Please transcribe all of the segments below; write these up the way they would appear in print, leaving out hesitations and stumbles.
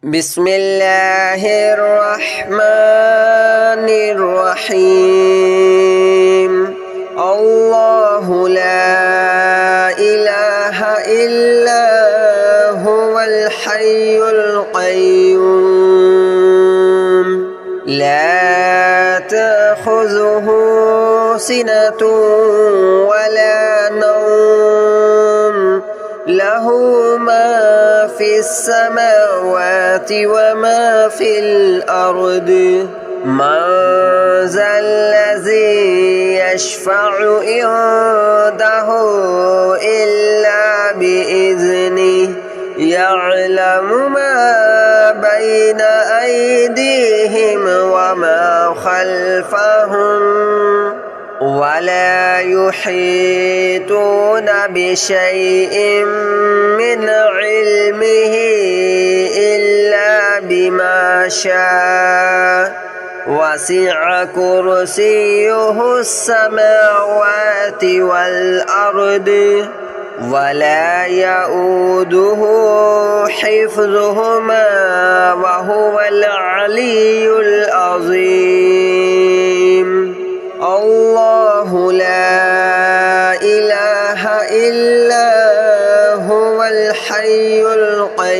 بسم الله الرحمن الرحيم الله لا إله إلا هو الحي القيوم لا تأخذه سنة ولا نوم له ما في السماوات وما في الأرض من ذا الذي يشفع عنده إلا بإذنه يعلم ما بين أيديهم وما خلفهم ولا يحيطون بشيء من علمه إلا بما شاء وسع كرسيه السماوات والأرض ولا يؤوده حفظهما وهو العلي العظيم الله لا إله إلا هو الحي القيوم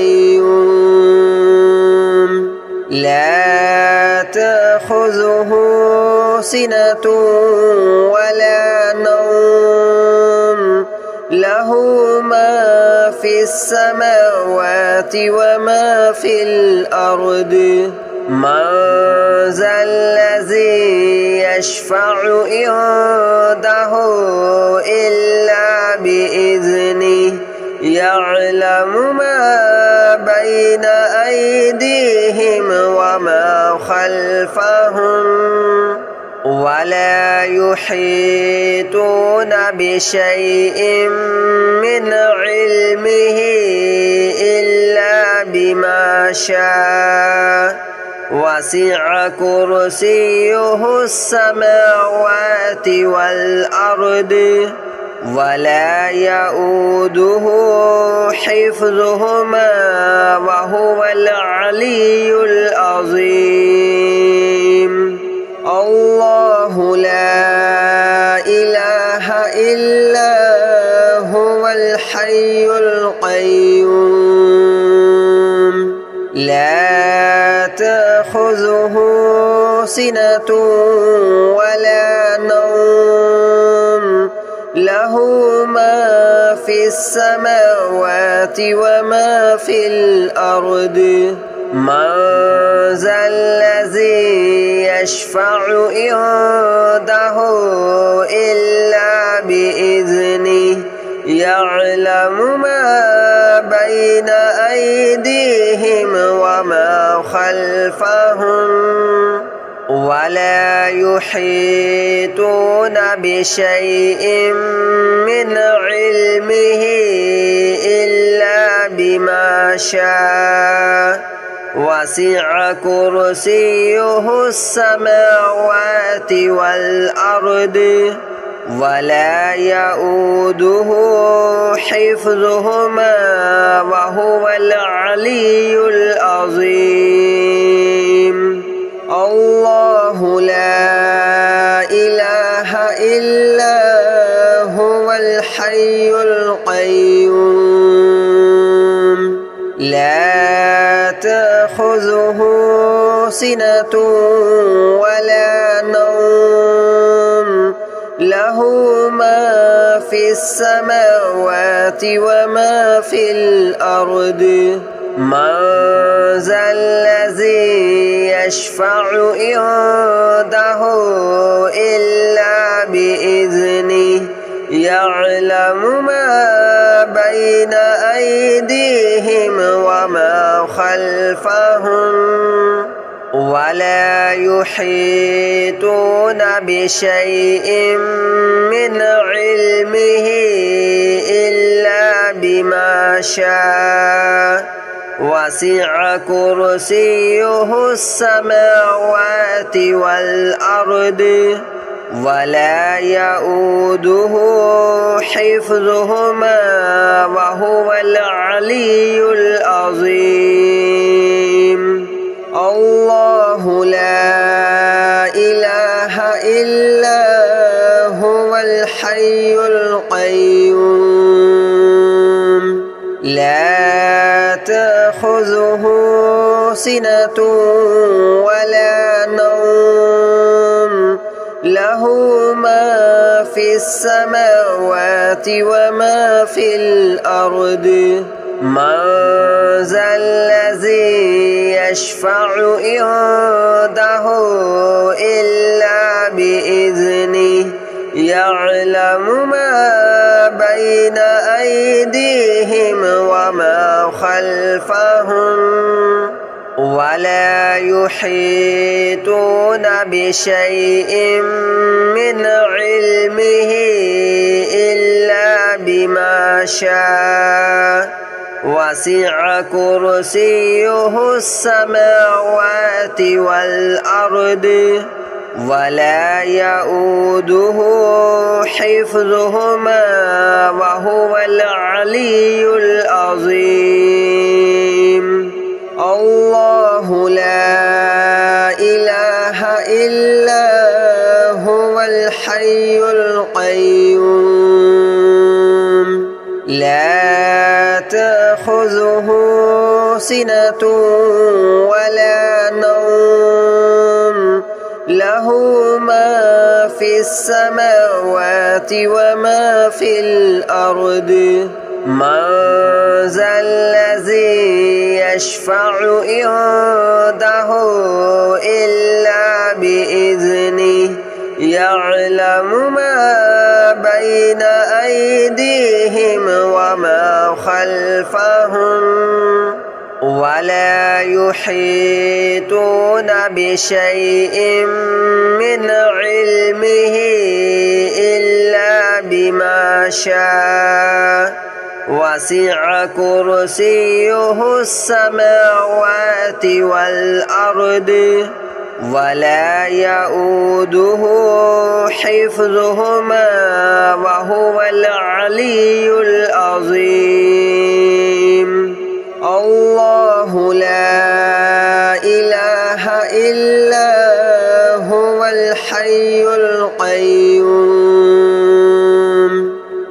لا تأخذه سنة ولا نوم له ما في السماوات وما في الأرض من ذا الذي يشفع عنده إلا بإذنه يعلم ما بين أيديهم وما خلفهم ولا يحيطون بشيء من علمه إلا بما شاء وسع كرسيه السماوات والأرض ولا يؤوده حفظهما وهو العلي العظيم الله لا إله إلا هو الحي القيوم لا تأخذه سنة ولا نوم له ما في السماوات وما في الأرض من ذا الذي يشفع عنده إلا بإذنه يعلم ما بين أيديهم وما خلفهم ولا يحيطون بشيء من علمه إلا بما شاء وسع كرسيه السماوات والأرض ولا يؤوده حفظهما وهو العلي العظيم الله لا إله إلا هو الحي القيوم لا تأخذه سنة ولا نوم له ما في السماوات وما في الأرض من ذا الذي يشفع عنده إلا بإذنه يعلم ما بين أيديهم وما خلفهم ولا يحيطون بشيء من علمه إلا بما شاء وسع كرسيه السماوات والأرض ولا يؤوده حفظهما وهو العلي العظيم. تأخذه سنة ولا نوم له ما في السماوات وما في الأرض من ذا الذي يشفع عنده إلا بإذنه يعلم ما بين أيديهم وما خلفهم ولا يحيطون بشيء من علمه إلا بما شاء وسع كرسيه السماوات والأرض ولا يؤوده حفظهما وهو العلي العظيم الله لا إله إلا هو الحي القيوم لا تأخذه سنة ولا نوم له ما في السماوات وما في الأرض من ذا الذي يشفع عنده إلا بإذنه يعلم ما بين أيديهم وما خلفهم ولا يحيطون بشيء من علمه إلا بما شاء وسع كرسيه السماوات والأرض ولا يؤوده حفظهما وهو العلي العظيم الله لا إله إلا هو الحي القيوم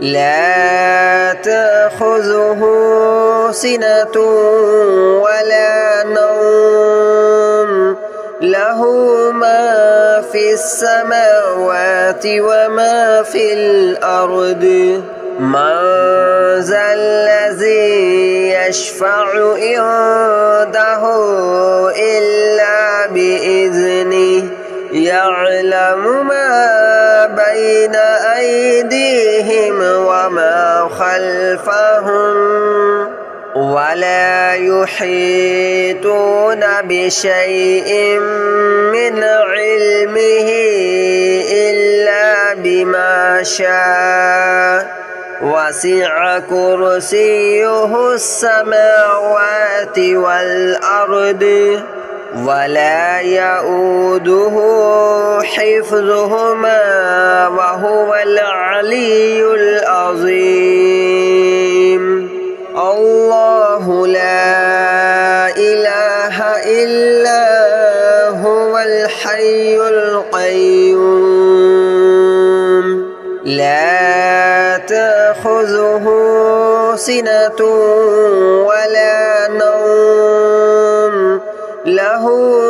لا تأخذه سنة ولا نوم له ما في السماوات وما في الأرض من ذا الذي يشفع عنده إلا بإذنه يعلم ما بين أيديهم وما خلفهم ولا يحيطون بشيء من علمه إلا بما شاء وسع كرسيه السماوات والأرض ولا يؤوده حفظهما وهو العلي العظيم الله لا إله إلا هو الحي القيوم لا تأخذه سنة ولا نوم له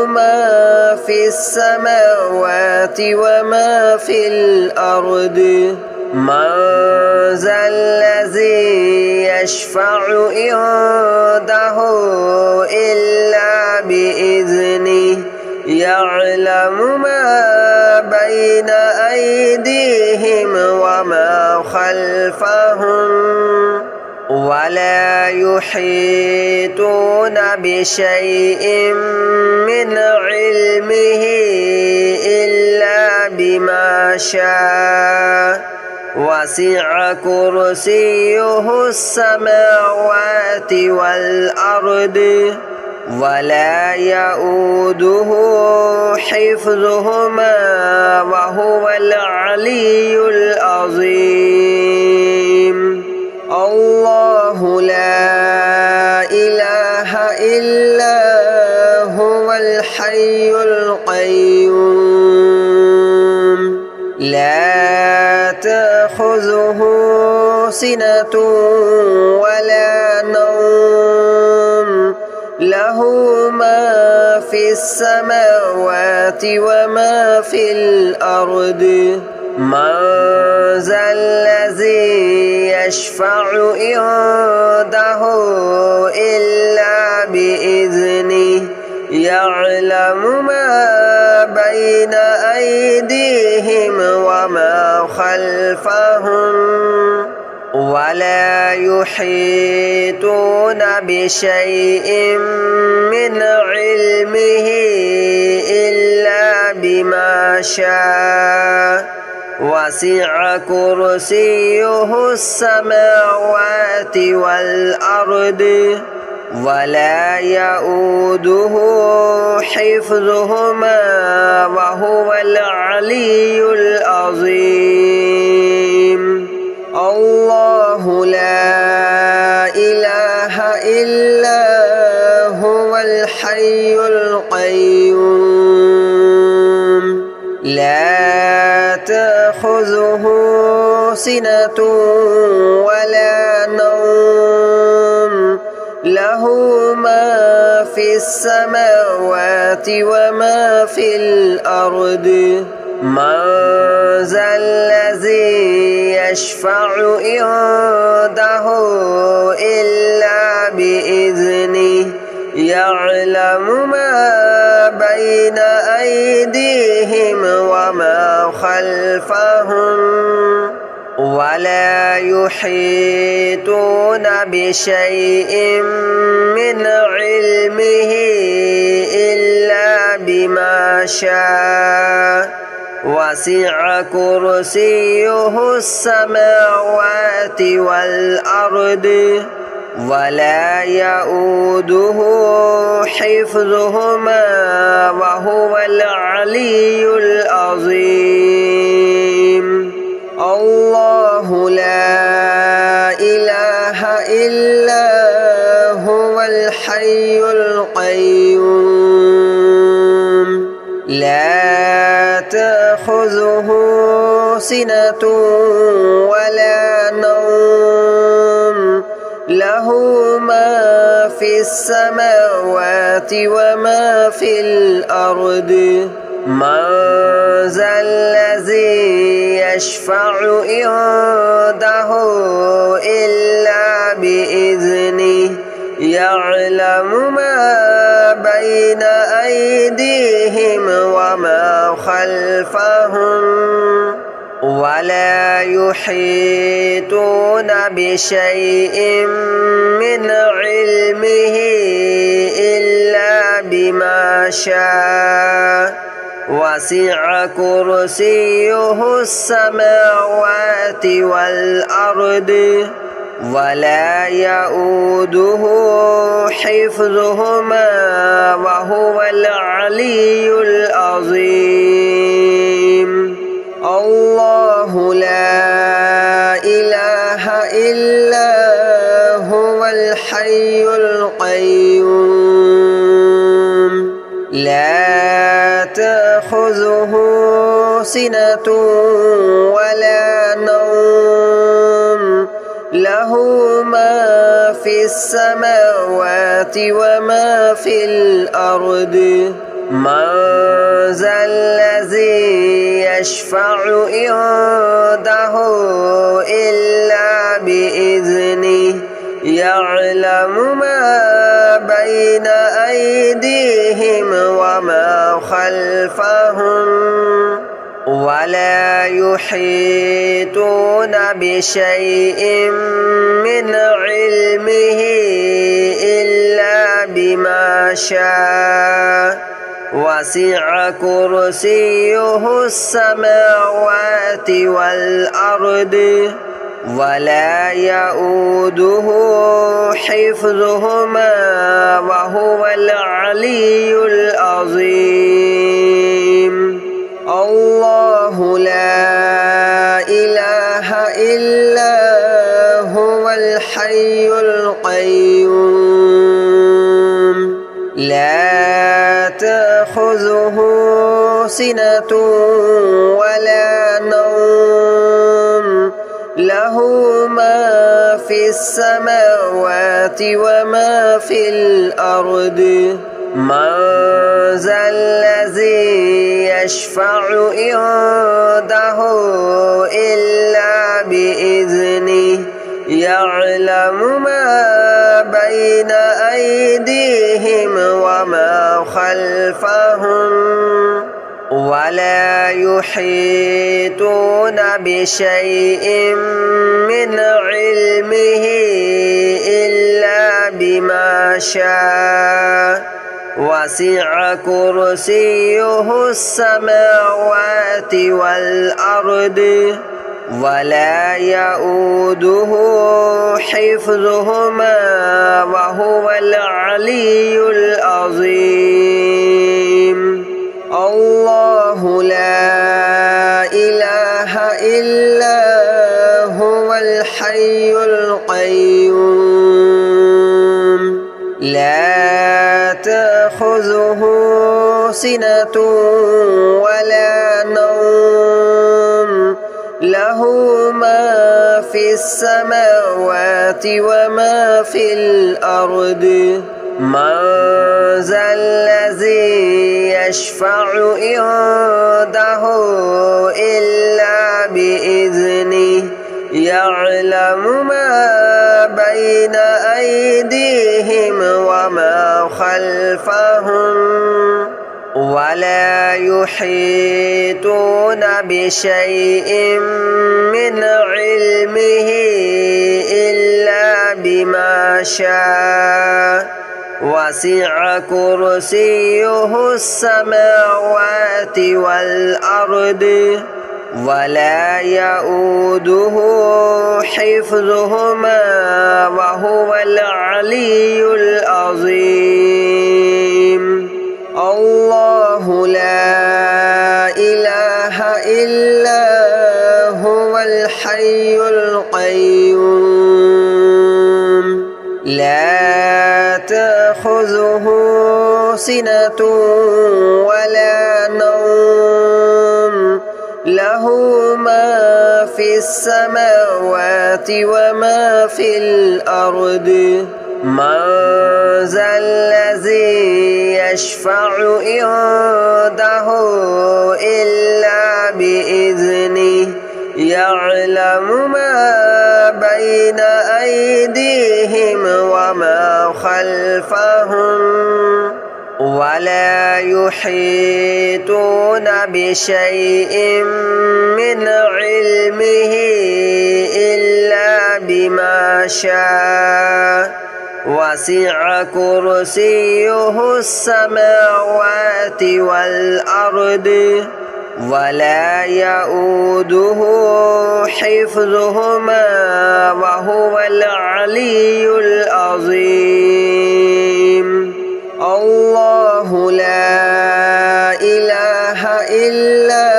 ما في السماوات وما في الأرض من ذا الذي يشفع عنده إلا بإذنه يعلم ما بين أيديهم وما خلفهم ولا يحيطون بشيء من علمه إلا بما شاء وسع كرسيه السماوات والأرض ولا يؤوده حفظهما وهو العلي العظيم الله لا إله إلا هو الحي القيوم لا تأخذه سنة ولا نوم له له ما في السماوات وما في الأرض من ذا الذي يشفع عنده إلا بإذنه يعلم ما بين أيديهم وما خلفهم ولا يحيطون بشيء من علمه إلا بما شاء وسع كرسيه السماوات والأرض ولا يؤوده حفظهما وهو العلي العظيم الله لا إله إلا هو الحي القيوم لا تأخذه سنة ولا نوم له ما في السماوات وما في الأرض من ذا الذي يشفع عنده إلا بإذنه يعلم ما بين أيديهم وما خلفهم ولا يحيطون بشيء من علمه إلا بما شاء وسع كرسيه السماوات والأرض ولا يؤوده حفظهما وهو العلي العظيم الله لا إله إلا هو الحي القيوم لا تأخذه سنة ولا نوم له ما في السماوات وما في الأرض من ذا الذي يشفع عنده إلا بإذنه يعلم ما بين أيديهم وما خلفهم ولا يحيطون بشيء من علمه إلا بما شاء وسع كرسيه السماوات والأرض ولا يؤوده حفظهما وهو العلي العظيم الله لا إله إلا هو الحي القيوم لا تأخذه سنة ولا نوم له ما في السماوات وما في الأرض من ذا الذي يشفع عنده إلا بإذنه يعلم ما بين أيديهم وما خلفهم ولا يحيطون بشيء من علمه إلا بما شاء وسع كرسيه السماوات والأرض ولا يؤوده حفظهما وهو العلي العظيم الله لا إله إلا هو الحي القيوم لا تأخذه سنة ولا نوم له له ما في السماوات وما في الأرض من ذا الذي يشفع عنده إلا بإذنه يعلم ما بين أيديهم وما خلفهم ولا يحيطون بشيء من علمه إلا بما شاء وسع كرسيه السماوات والأرض ولا يؤوده حفظهما وهو العلي العظيم الله لا إله إلا هو الحي القيوم لا تأخذه سنة ولا نوم له ما في السماوات وما في الأرض من ذا الذي يشفع عنده إلا بإذنه يعلم ما بين أيديهم وما خلفهم ولا يحيطون بشيء من علمه إلا بما شاء وسع كرسيه السماوات والأرض ولا يؤوده حفظهما وهو العلي العظيم الله لا إله إلا هو الحي القيوم لا تأخذه سنة ولا نوم له ما في السماوات وما في الأرض من ذا الذي يشفع عنده إلا بإذنه يعلم ما بين أيديهم وما خلفهم ولا يحيطون بشيء من علمه إلا بما شاء وسع كرسيه السماوات والأرض ولا يؤوده حفظهما وهو العلي العظيم الله لا إله إلا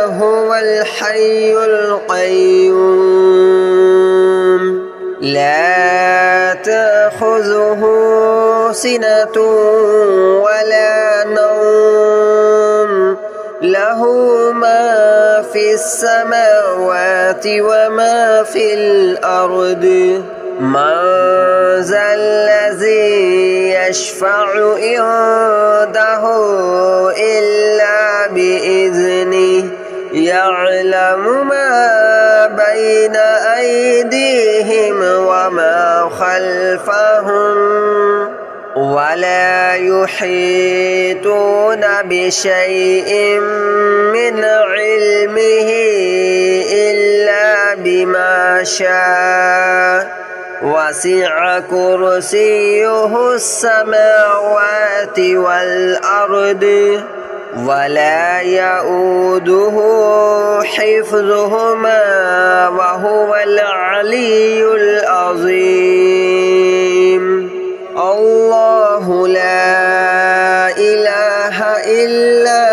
هو الحي القيوم لا تأخذه سنة ولا نوم له ما في السماوات وما في الأرض من ذا الذي يشفع عنده إلا بإذنه يعلم ما بين أيديهم وما خلفهم ولا يحيطون بشيء من علمه إلا بما شاء وسع كرسيه السماوات والأرض ولا يؤوده حفظهما وهو العلي العظيم الله لا إله إلا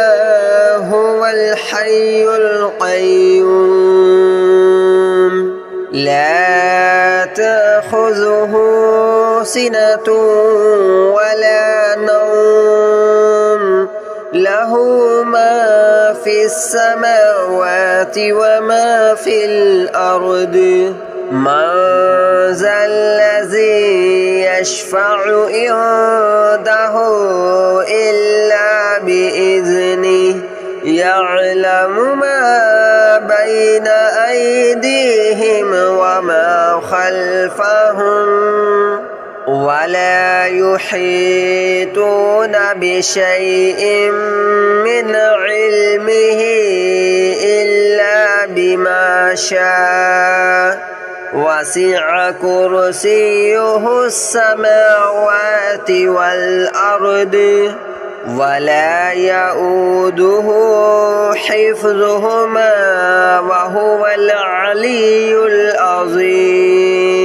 هو الحي القيوم لا تأخذه سنة ولا نوم له ما في السماوات وما في الأرض من ذا الذي يشفع عنده إلا بإذنه يعلم ما بين أيديهم وما خلفهم ولا يحيطون بشيء من علمه إلا بما شاء وسع كرسيه السماوات والأرض ولا يؤوده حفظهما وهو العلي العظيم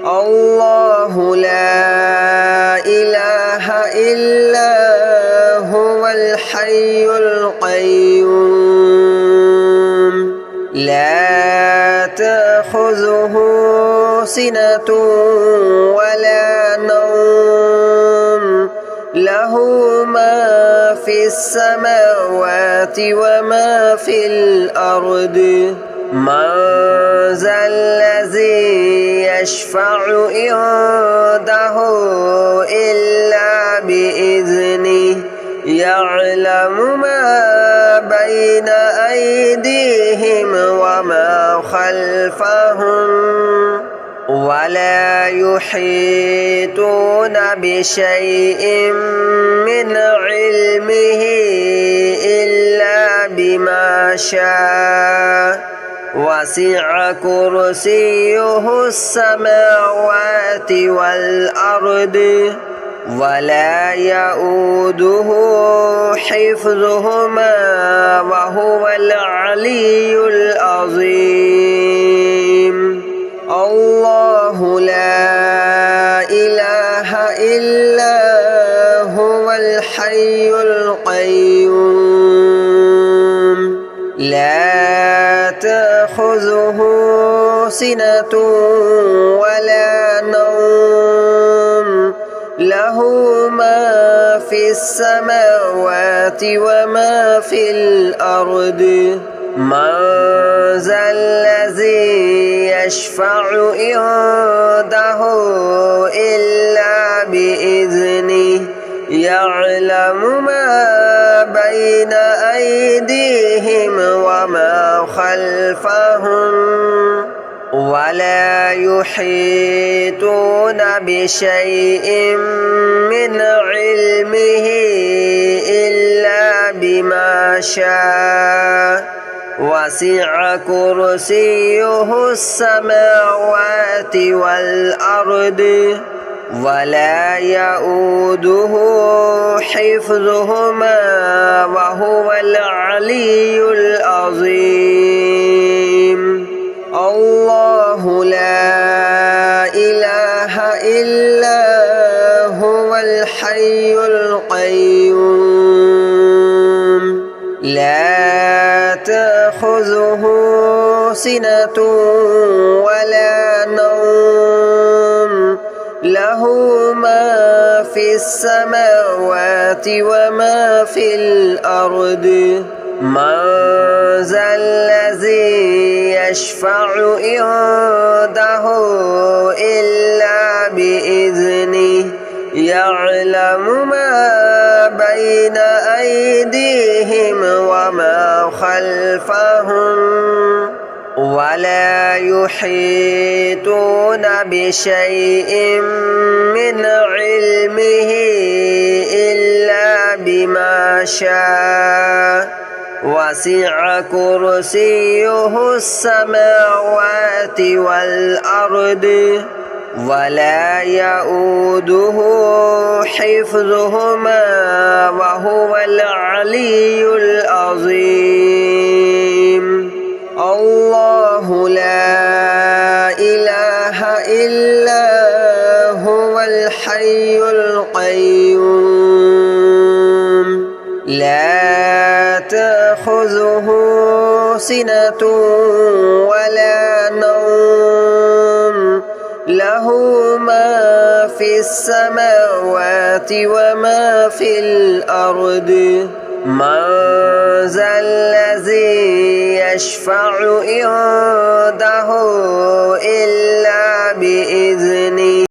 الله لا إله إلا هو الحي القيوم لا تأخذه سنة ولا نوم له ما في السماوات وما في الأرض من ذا الذي يشفع عنده إلا بإذنه يعلم ما بين أيديهم وما خلفهم ولا يحيطون بشيء من علمه إلا بما شاء وسع كرسيه السماوات والأرض ولا يؤوده حفظهما وهو العلي العظيم الله لا إله إلا هو الحي القيوم لا تأخذه سنة ولا نوم له ما في السماوات وما في الأرض من ذا الذي يشفع عنده إلا بإذنه يعلم ما بين أيديهم وما خلفهم ولا يحيطون بشيء من علمه إلا بما شاء وسع كرسيه السماوات والأرض ولا يؤوده حفظهما وهو العلي العظيم الله لا إله إلا هو الحي القيوم لا تأخذه سنة ولا نوم له ما في السماوات وما في الأرض من ذا الذي يشفع عنده إلا بإذنه يعلم ما بين أيديهم وما خلفهم ولا يحيطون بشيء من علمه إلا بما شاء وسع كرسيه السماوات والأرض ولا يؤوده حفظهما وهو العلي العظيم الله لا إله إلا هو الحي القيوم لا تأخذه سنة ولا نوم له ما في السماوات وما في الأرض من ذا الذي يشفع عنده